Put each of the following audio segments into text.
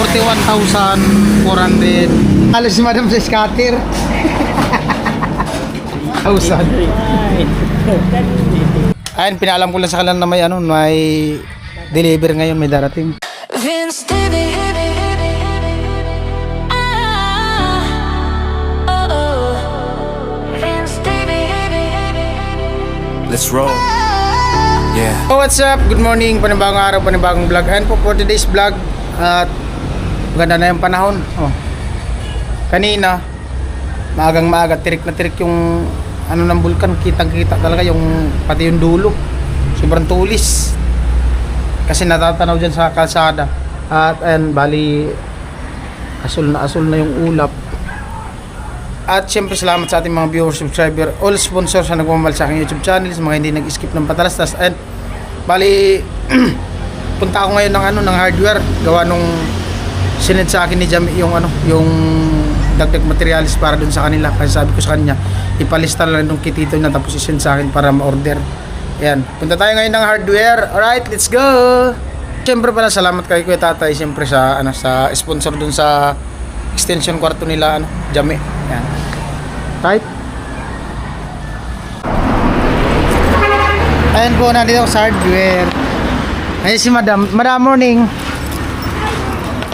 41,400. Alas si madam sa scatter. 1,000. Ayun, pinalam ko lang sa kanila na may deliver ngayon, may darating. Vince David. Let's roll. Yeah. So what's up? Good morning. Panibagong araw, panibagong vlog. And for today's vlog, at ganda na yung panahon. Kanina, maagang-maaga, tirik na tirik yung ng bulkan. Kitang-kita talaga yung pati yung dulo. Sobrang tulis. Kasi natatanaw dyan sa kalsada. At ayan, bali asul na yung ulap. At syempre salamat sa ating mga viewers, subscriber, all sponsors na nagmamahal sa aking YouTube channel, sa mga hindi nag-skip ng patalastas. And bali punta ako ngayon ng hardware, gawa nung sinend sa akin ni Jamie yung dagdag materials para dun sa kanila. Kasi sabi ko sa kanya, ipalista lang nung kitito na tapos isend sa akin para ma-order. Ayan, punta tayo ngayon ng hardware. Alright, let's go! Syempre pala salamat kay Kuya Tatay, syempre sa sa sponsor dun sa extension kwarto nila Jamie. Ayan. Right? Ayan po, nandito sa hardware. Ayan si Madam. Madam, morning.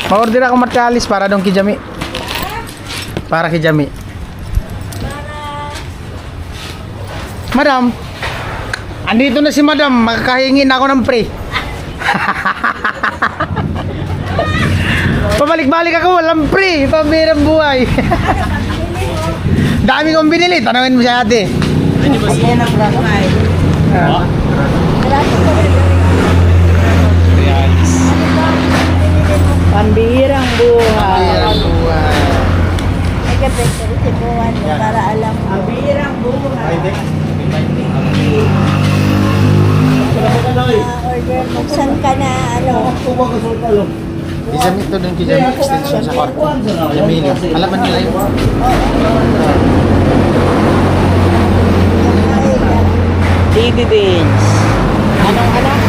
Ma-order ako materialis para doon kay Jamie. Para kay Jamie. Madam, andito na si Madam. Makakahingin ako ng pre. Pabalik-balik ako, walang pre. Pambirang buhay. Dami kong binili. Tanawin mo siya ate. Hindi ba siya na buhay? Pambihirang buhay. Pambirang buhay. Ay ka pwede si buwan mo para alam mo. Pambihirang buhay. Order mo. Saan ka na Di Jamie ito doon kay Jamie extension sa kwarto. Jamie lang. Alaman nila yun. TV Beans. Anong anak?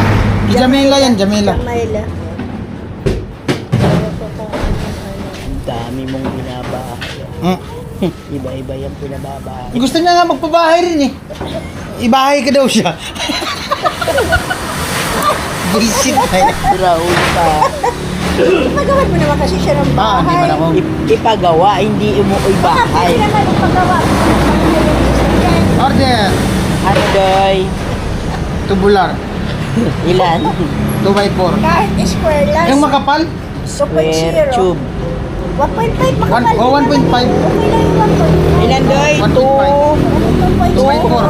Jamila yan, Jamila. Jamila. Ang dami mong binabahay. Iba-iba yung pinababahay. Gusto niya nga magpabahay rin eh. Ibahay ka daw siya. Bullshit na yun. Raul pa. Ipagawa mo naman kasi siya ng bahay. Hindi man ako. Ipagawa, hindi umuoy bahay. Hindi naman ipagawa. Order. Ano doy? Tubular. Ilan? 2x4. Kahit square lang. Yung makapal? Square 2.0. tube. 1.5 makapal. Oh, 1.5. Okay lang yung 1.5. Ilan doy? 1.5. 2x4.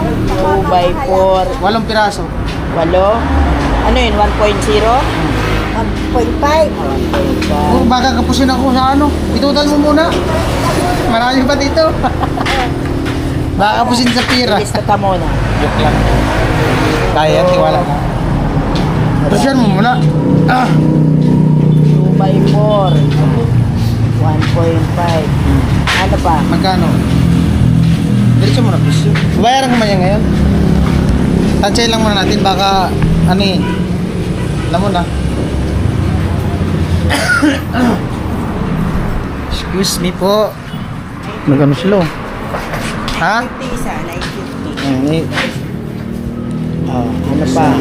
2x4. 8 piraso. 8. Ano yun? 1.0? 1.5. Oh, baka kapusin ako sa Itutal mo muna. Marami pa dito. Baka kapusin sa pira. Ilista ka muna. Joke lang. Kaya, tiwala na. Presyon mo muna. 2x4. 1.5. Ano pa? Magkano? Diretso mo na presyo. Bayaran ko man yan ngayon. Tansay lang muna natin. Baka, alam mo na. Excuse me po. Nagano sila? Ha? 50 isa, 950. Ano pa?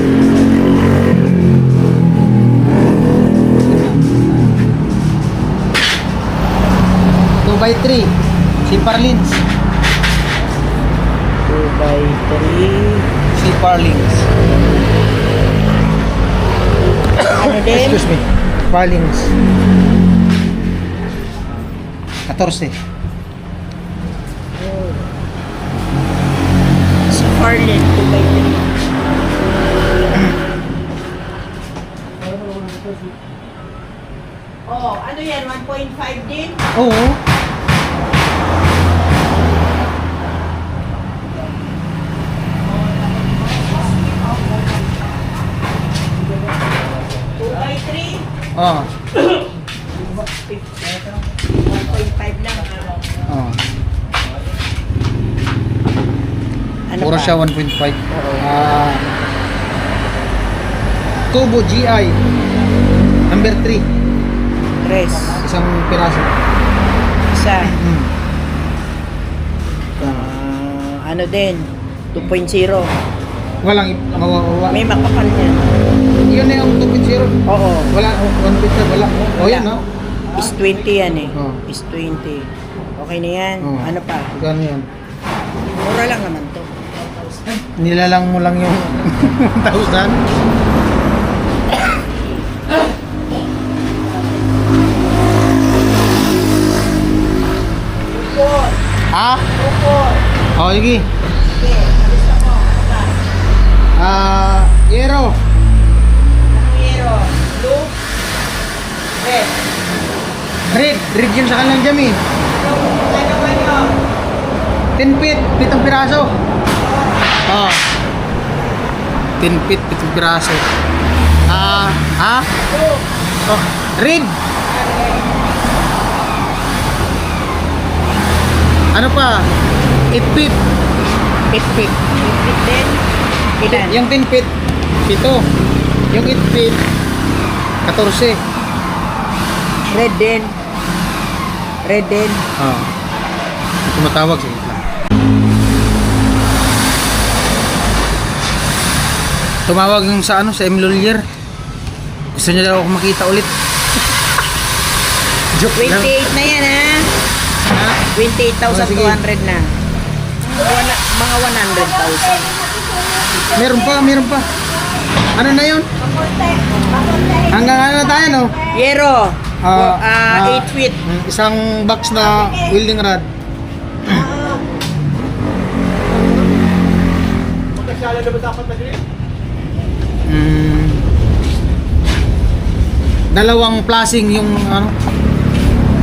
Two by 3 si Parlins. 2x3. Si Parlins. Ano din? Excuse me. Parlins. 14. Scarlet 2x3. Oh, ano yan? 1.5 din? Oo. Oh. 1.5 lang. Oh. Ano Puro pa? siya 1.5. Turbo GI number 3. Tres. Isang piraso. Isa. Hmm. Ano din? 2.0. Walang mawawa. May makapal yan. Yun na yung 2.0. Oo. Wala, 1.0, wala. O yan, no? Is 20 yan eh. Oo. Is 20. Okay na yan. Oo. Ano pa? Gano yan? Mura lang naman to. Nilalang mo lang yung 1,000. Ha? Oh, sige. Yero. Blue. Red. Red yun sa kanilang jam eh. 10 feet, 7 piraso. Oh. 10 feet, 7 piraso. Ha? Oh, red. Ano pa? 8 feet. 8 feet. Red din. Ilan? Yung 10 feet, 7. Yung 8 feet, 14. Red din. Red din. Oh. Tumatawag sige lang. Tumawag yung sa ano, sa M. Lolier. Gusto niya daw ako makita ulit. Joke lang. 28 na yan ha. Ha? 28,200 na. Mga 100,000. Meron pa. Ano na yun? Hanggang ano na tayo, no? Yero. 8 feet. Isang box na welding rod. Dalawang flashing yung ano,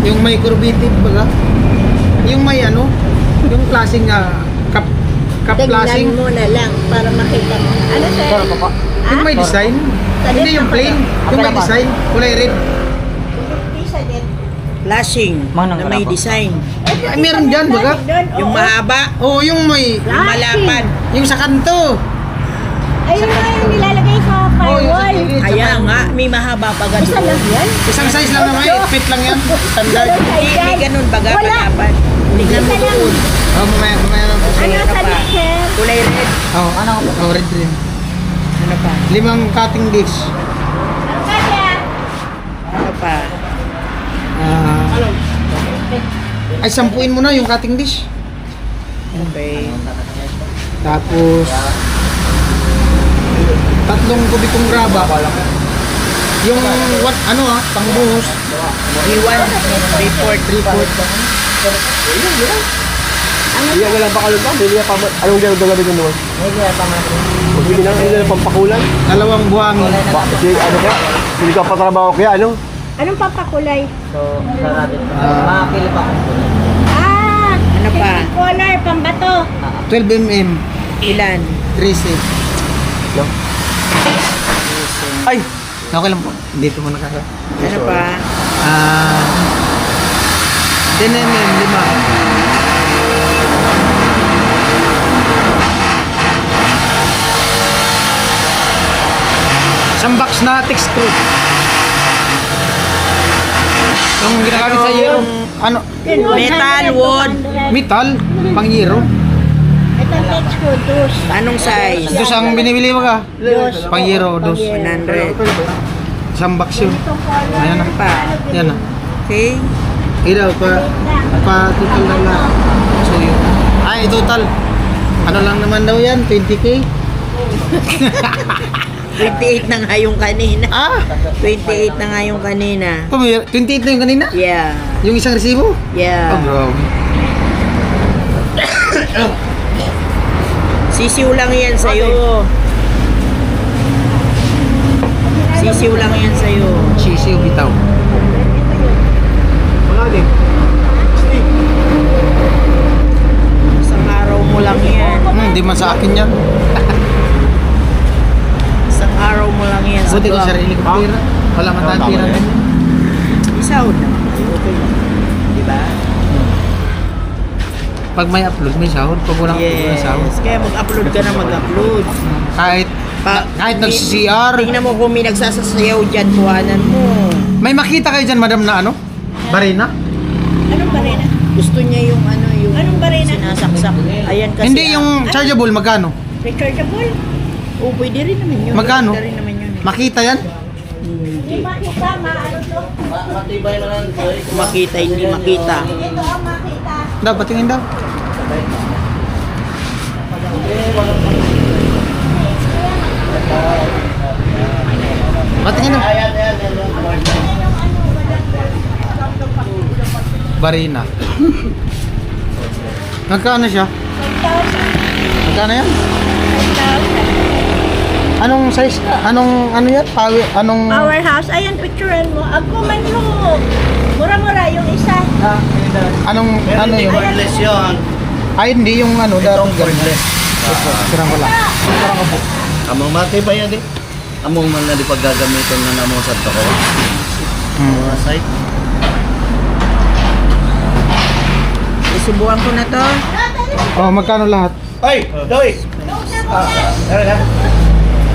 yung may curvative baga, yung may ano, yung flashing cup flashing, Tignan mo na lang para makita mo. Ano sir? yung may design, hindi yung plain, yung may design, kulay red. Isa din. Flashing. Na may design. Ay, meron dyan baga. Yung mahaba. Oh, yung may, Yung malapad. yung sa kanto. Ayun na yung nilalagay sa Oh, yung sa firewall. gilid, sa Kaya kanto. nga, may mahaba pa ganun. Isa lang yan. Isang size lang naman, 8 feet lang yan, standard. May ganun baga, Wala. malapad. Tingnan mo Isa lang. doon. Oh, mamaya lang po Ano siya. sa sir? Kulay red. Oh, red rin. Ano pa? 5 cutting dish. Ano ka siya? Ano pa? Ay, sampuin mo na yung cutting dish. Okay. Tapos, 3 kubikong graba. Yung, what, ano pangbuhos. D1. Report. Iya nga lang bakal ba? Bili pa anong gagawin ko noon? Bili na nila pampakulan. 2 buhangin. Kasi ano ka? Hindi ka pa trabaho kaya ano? Anong papakulay? Ah, Ano pa? Color, pambato. 12 mm. Ilan? 13. No? Ay! Okay lang po. Dito mo nakaka. Ano pa? 10 mm, 5. Isang box na tex screw. Yung ginagamit sa iyo, ano, Metal, wood. metal, pang euro. Ito text ko, dos. Anong size? Ito siyang binibili mo ka. Pang euro, dos. 100. Isang box yun. Ayan na. Pa. Yan na. Okay. Iraw, pa total lang na. So yun. Ay, total. Ano lang naman daw yan? 20K? 28 na nga yung kanina. Ah! 28 na nga yung kanina. 28 na yung kanina? Yeah. Yung isang resibo? Yeah. Oh, bro. Sisiw lang yan sa'yo. Sisiw lang yan sa'yo. Sisiw bitaw. Wala din. Isang araw mo lang yan. Hindi man sa akin yan. Isang araw mo lang yan sa Buti ko vlog. sarili ko pira. Wala man tayong pira. Isahod na. Okay lang. Diba? Pag may upload, may sahod. Pag walang upload, may Yes. sahod. Kaya mag-upload ka na mag-upload. Kahit Pa- kahit nag-CR. Tingnan mo kung may nagsasasayaw dyan, kuhanan mo. May makita kayo dyan, madam, na ano? Barina? Anong barena? Gusto niya yung ano, yung Anong barena? sinasaksak. Ayan kasi. Hindi, yung chargeable, magkano? Rechargeable? Oh, pwede rin naman yun. Magkano? Pwede rin naman yun. Makita yan? Di makita, maano to? Makita, hindi makita. Ito ang makita. Daw, patingin daw. Patingin daw. Barina. Magkano siya? 1,000. Magkano yan? 1,000. Anong size? Ano yan? Anong... Powerhouse. Ayan, picturean mo. Ako man yung mura-mura yung isa. Ano yun? Cordless yun. Ay, hindi yung ano. Itong cordless. Sirang ko lang. Sirang ko po. Among mati ba yan eh? Among man na di paggagamitan na namo sa toko. Mga site. Susubukan ko na to. Oh, magkano lahat? Ay! Doy!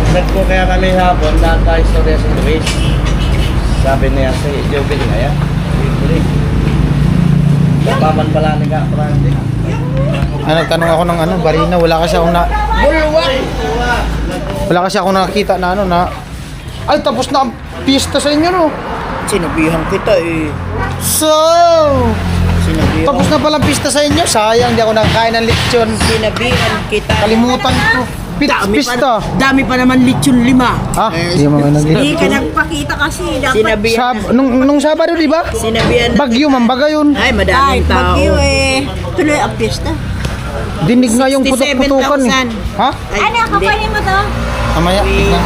Nagpo kaya kami hapon na tayo sa Reson Luis. Sabi niya si Jobin nga yan. Napaman pala ni ka, Francis. Nagtanong ako ng ano, Barina. Wala kasi ako na... Wala kasi ako nakakita na ano na... Ay, tapos na ang pista sa inyo, no? Sinabihan kita eh. So... Sinabihan. Tapos na palang pista sa inyo. Sayang, di ako nakakain ng lechon. Sinabihan kita. Kalimutan ko. Pista. Dami pa naman lechon 5. Ha? Hindi mo Hindi nag- ka nagpakita kasi. Dapat. Sinabihan. nung Sabado, di ba? Sinabihan na. Bagyo, mambaga yun. Ay, Ay, madaming tao. bagyo eh. Tuloy ang pista. Dinig nga yung putok-putukan eh. 67,000. Ha? Ay, Ano, kapanin mo to? Mamaya. tignan.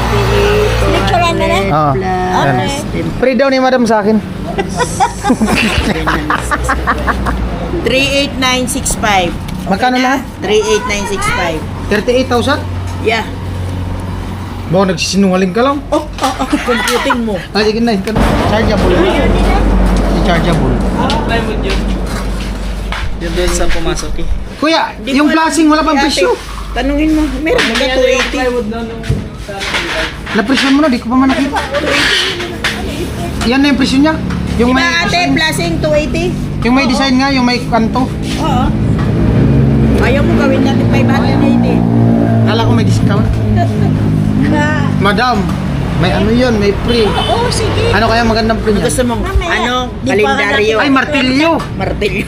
Lecturean na na? Ah, yan. Okay. Free daw ni madam sa akin. 38965. Magkano lahat? 38965. 38,000? Yeah. Baka nagsisinungaling ka lang. Computing mo. Sige na, ito na. Chargeable. Chargeable. Yun doon sa pumasok eh. Kuya, yung flashing wala pang presyo. Tanungin mo, meron mo na 280. Na-presyo mo na, di ko pa man nakita. Yan na yung presyo niya. Yung Diba may, ate, plasing 280? yung may design nga, yung may kanto. Oo. Ayaw mo gawin natin 580. Kala ko may discount. Na. Madam, may ano yun, may free. Oo, sige. Ano kaya magandang free niya? Gusto mo, Mamaya. ano, Di pa kalendaryo. Ay, martilyo. Martilyo.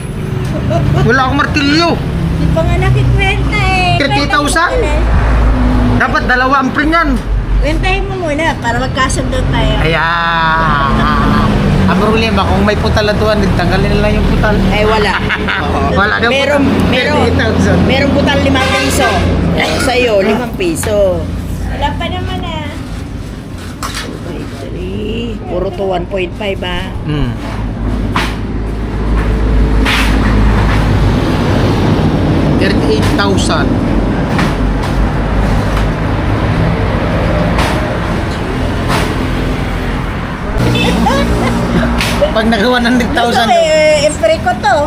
Wala akong martilyo. Di pa nga nakikwenta eh. 30,000? Dapat dalawa ang free niyan. Kwentahin mo muna para magkasundo tayo. Ayan. Ang problema, kung may putal na 200, tanggalin na lang yung putal. Ay, wala. Wala daw Meron, putal. meron. 38,000. Meron butal 5 piso. Ako sa'yo, 5 piso. Wala pa naman ah. 3, puro to 1.5 ha. Hmm. $38,000. Pag nagawa ng Gusto 100,000, ko i-free ko to.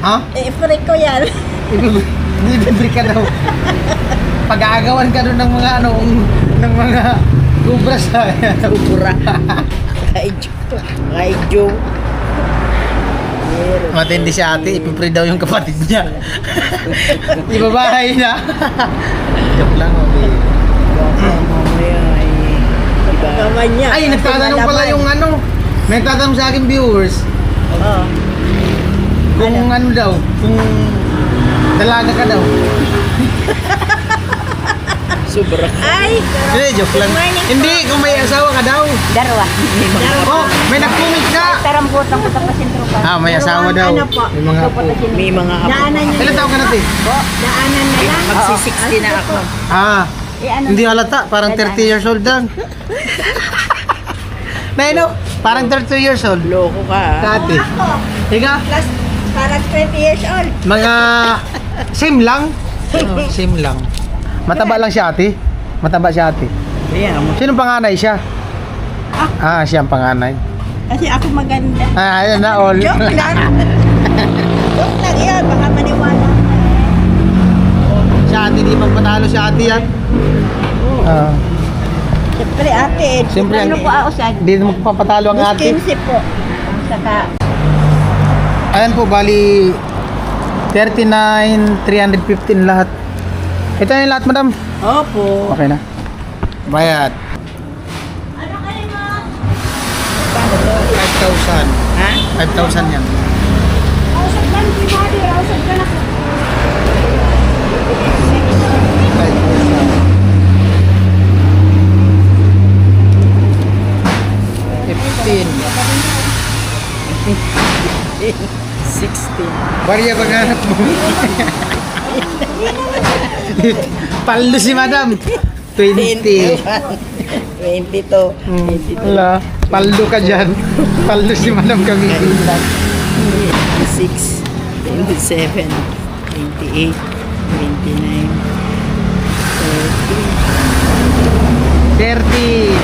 ha? I-free ko yan. Ibibili ka daw. Pag-aagawan ka doon ng mga ano, ng mga kubra sa Ubura. Kaidyo. Meron. matindi si ate, ipipre daw yung kapatid niya. Ibabahay na. Joke lang, okay. Mamaya ay, diba? Naman niya. Ay, nagtatanong pala yung ano. May nagtatanong sa akin viewers. Oo. Kung ano daw, kung dalaga ka daw. Sobra. Ay, Hindi, joke lang. Good morning po. Hindi, kung may asawa ka daw. Darwa. Oh, may nag-comment na. Tarambutan ko sa pasintro pa. Ah, may asawa daw. Ano po? May mga apo. May mga apo. Daanan niya. Ilan taon ka natin? Daanan na lang. Magsi-60 na ako. Ah, Ano? hindi halata. Parang 30 years old lang. Naino, parang 30 years old. Loko ka ha. Dati. Ako. Ika, Plus, parang 20 years old. mga same lang. Oh, same lang. Mataba lang si ate. Mataba si ate. Ayan. Sino panganay siya? Ah, siya ang panganay. Kasi ako maganda. Ah, ayun na all. Joke lang. Joke lang yan. Baka maniwala. Si ate, di magpatalo si ate yan. Ah. Siyempre, ate. Siyempre, ano po ako sa Hindi na magpapatalo ang ate. 15 po. Ang saka, Ayan po, bali 39,315 lahat. Ito na yung lahat, madam. opo. Okay na. Bayad. Ano kayo mo? Paano to? 5,000. Ha? 5,000 yan. Ausad lang, Kimari. Ausad ka na. 15. 16. Bariya pag hanap mo. Paldo si madam. 20. 22. 22. Wala. Paldo ka dyan. Paldo si madam kami. 26. 27. 28. 29. 30.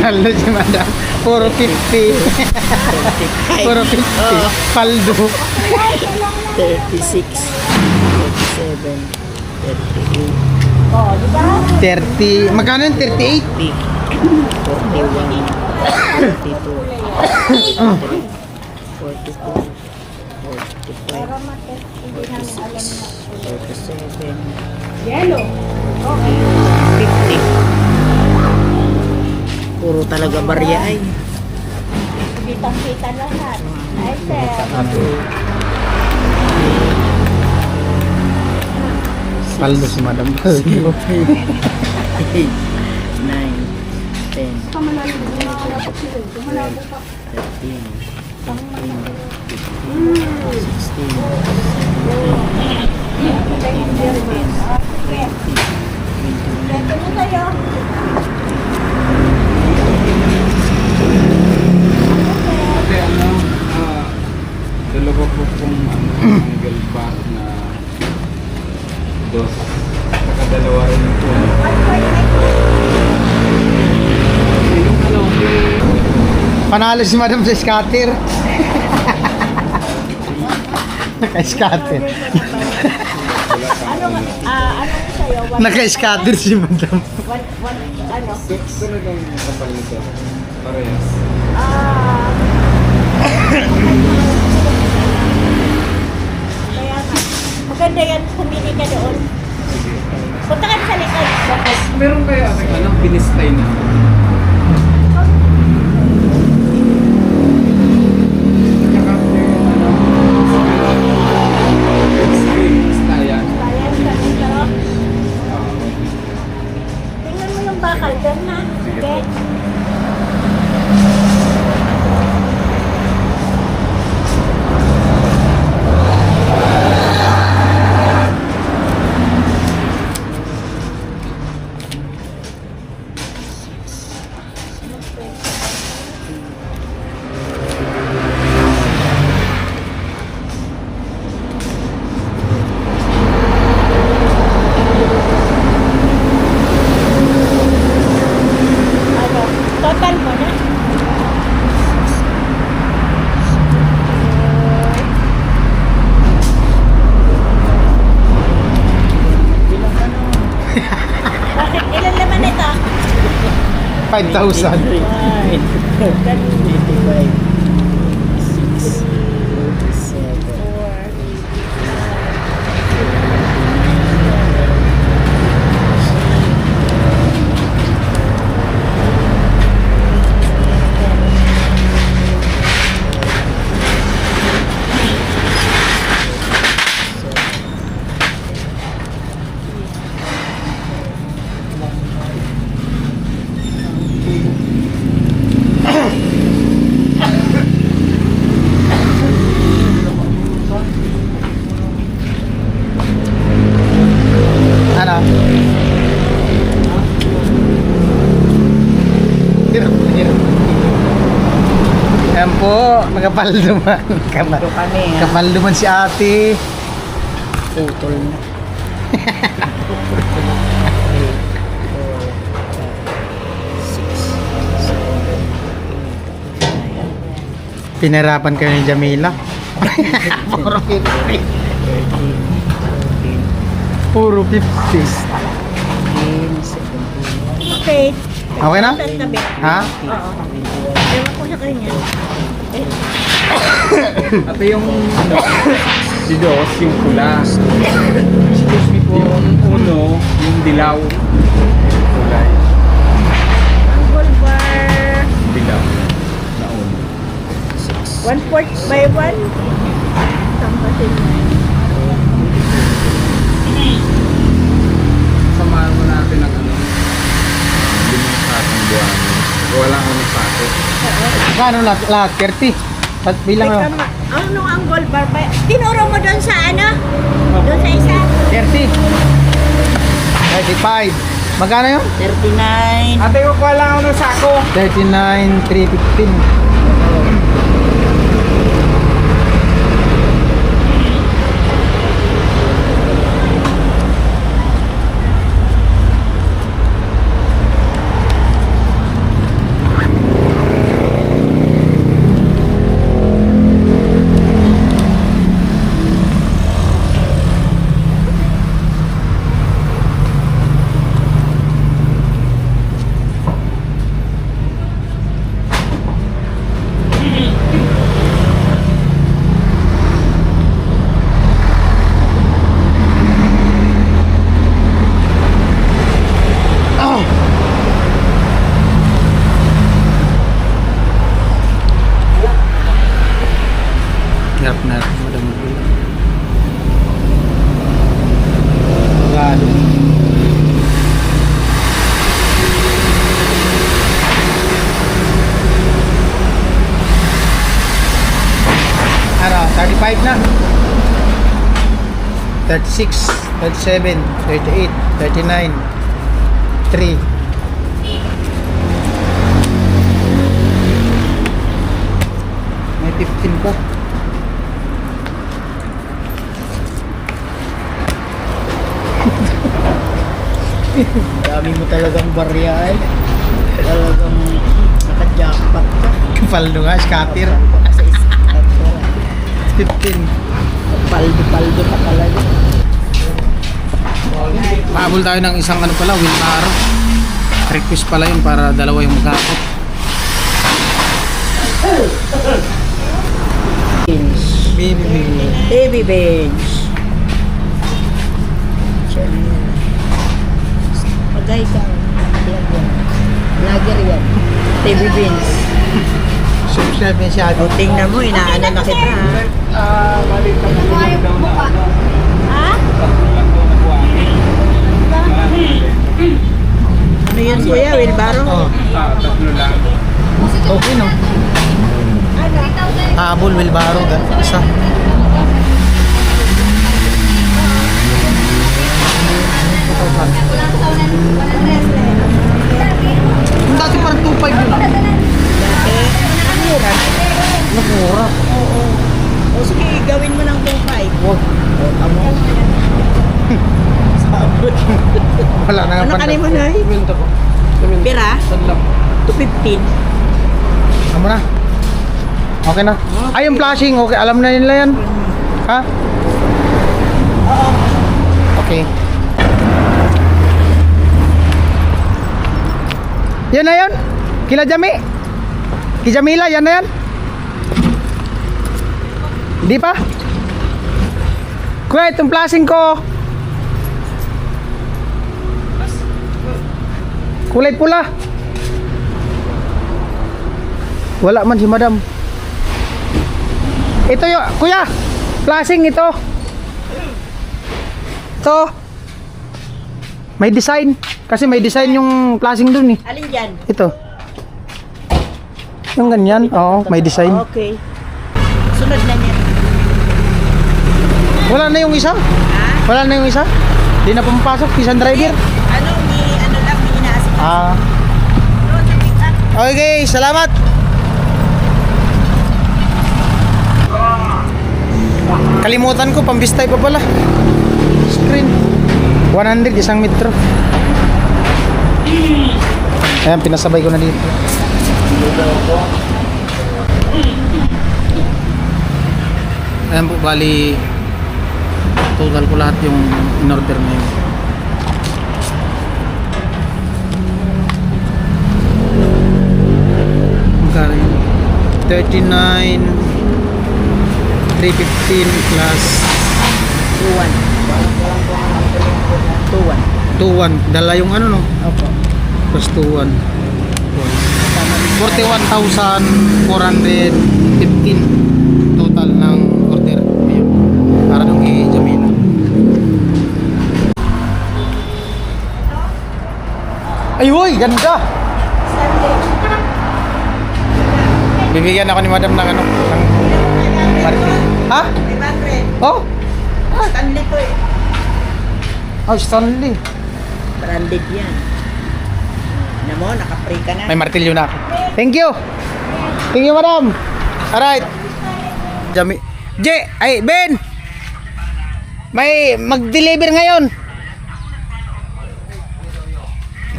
Paldo si madam. Puro 50. 30. Puro 50. Paldo. 36. 37. 38. Oh, di ba? 30. Magkano yung 38? 41. 42. 43. 44. 45. 46. 47. Yellow. 50. Puro talaga barya ay. Kitang-kita lahat. Ay, sir. Paldo si madam. 9, 10, Ito mo tayo. Kasi dalawa po pong angle bar na dos. Saka dalawa rin po. Panalo si madam sa scatter. Naka-scatter. Ano sa'yo? Naka-scatter si madam. Ano? Talagang kapal nito. Parehas. Kaya nga. Maganda yan. Pumili ka doon. Punta ka sa likod. Meron kayo anong pinistay na? Bayan ka dito. Tingnan mo yung bakal doon na. Sige. Ano? Total mo na? Bakit? Ilan naman ito? 5,000. 4. Ano? Hirap na hirap. Yan po, magapalduman. Ito kami ha. Kapalduman si ate. Putol na. Pinarapan kayo ni Jamila. Puro 50. Puro 50. 17, Okay. Okay na? Sa tabi. Ha? Oo. Ewan ko sa kanya. Ate yung ano, si Dos, yung pula. Yung uno, yung dilaw. Kulay. Ang gold bar. Dilaw. Na uno. 1/4 by 1. Tampasin mo. Samahan mo natin ang ano. Limang sakong buwan. Wala akong sakot. Kano lahat? 30? At bilang Teka, ano? ano ang gold bar ba? Tinuro mo doon sa ano? Doon sa isa? 30. 35. Magkano yun? 39. Ate, wag wala ako ng sako. 39, 315. Hirap na madam bilang. Gado. Ano, 35 na. 36, 37, 38, 39, 3. May 15 pa. Dami mo talagang barya ay. Talagang naka-jackpot ka. Kapaldo nga, scatter. Sa isa. 15. Paldo-paldo ka talaga. Pahabol tayo ng isang ano pala, wheelbarrow. Request pala yun para dalawa yung magkakot. Baby. Baby bench. Pagay ka. Vlogger yan. Baby bench. Subscribe niya siya. O tingnan mo, inaano na kita ha. Maliit lang ang buwan daw na ano. Ha? Tatlo lang daw na buwan. Marami ulit. Ano yun kuya, wheelbarrow? Oh, Tatlo lang. okay no. Habol, wheelbarrow, isa. Yung dati parang 2.5 yun ah. Nakumura. O sige, gawin mo ng 2.5. Wag. Wala na nga Ano kanin mo na eh? Kwento ko. Pira? Sadlak. 215. Ano na? Okay na. Ay, yung flashing, okay. Alam na nila yan. Ha? Oo. Okay. Yan na yun. Kila Jami. Kijamila, yan na yan. Di pa? Kuya, itong flashing ko. Kulay pula. Wala man si madam. Ito yung, kuya, flashing ito. Ito. May design. Kasi may design yung flashing dun eh. Alin dyan? Ito. Yung ganyan. Oo, may design. Okay. Sunod na niya. Wala na yung isa? Ha? Wala na yung isa? Di na pumapasok, isang driver. Ano, ano lang, may inaasik. Ah. Doon sa pick up. Okay, salamat. Kalimutan ko, pambistay pa pala. Screen. 100, isang metro. Ayan, pinasabay ko na dito. Ayan po, bali total ko lahat yung in-order na yun. 39 315 plus 21. Dala yung ano no? Opo. Plus 21. 41,415 total ng order. Ayun. Para nung kay Jamila. Ay, woy, ganda! Bibigyan ako ni madam ng ano, ng market. Ha? 500. Oh? Stanley to eh. Oh, Stanley. Branded yan. Ano mo, naka-free ka na. May martilyo na ako. Thank you. Thank you, madam. Alright. Jami. Ay, Ben. May mag-deliver ngayon.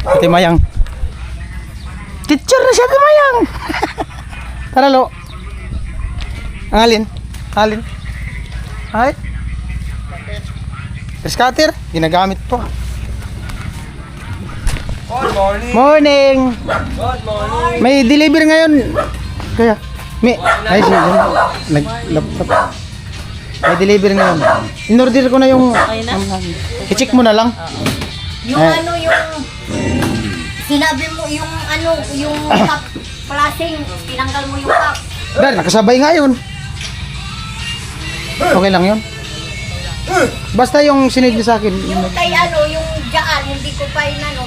Ate Mayang. Teacher na siya, Ate Mayang. Tara, lo. Ang alin. Ay. Scatter. Ginagamit po. Morning. May deliver ngayon. Kaya, ay siya, nag-laptop. May deliver ngayon. In-order ko na yung, i-check mo na lang. Yung ano, yung sinabi mo, yung ano, yung cup plasing, tinanggal mo yung cup. Dahil, nakasabay nga yun. Okay lang yun. Basta yung sinid niyo sa akin. Yung kay ano, yung dyan, hindi ko pa inano,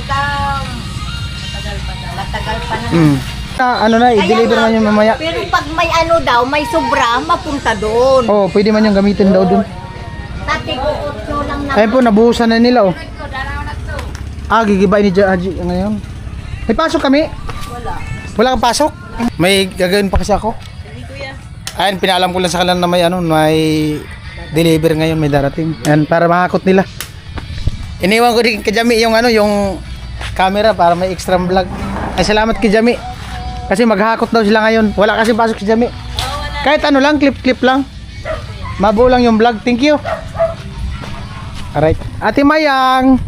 matagal pa na. Ano na, i-deliver Kaya na nga, yung mamaya. Pero pag may ano daw, may sobra, mapunta doon. Oh, pwede man yung gamitin daw dun. Dati ko 8 lang na. Ayun po, nabuhusan na nila oh. Gigibain ni Haji ngayon. May pasok kami? Wala kang pasok? May gagawin pa kasi ako. Ayun, pinaalam ko lang sa kanila na may ano, may deliver ngayon, may darating. Ayun, para makakot nila. Iniwan ko din kay Jami yung ano, yung camera para may extra vlog. Ay, salamat kay Jami. Kasi maghakot daw sila ngayon. Wala kasi pasok si Jami. Kahit ano lang, clip lang. Mabuo lang yung vlog. Thank you. Alright. Ate Mayang.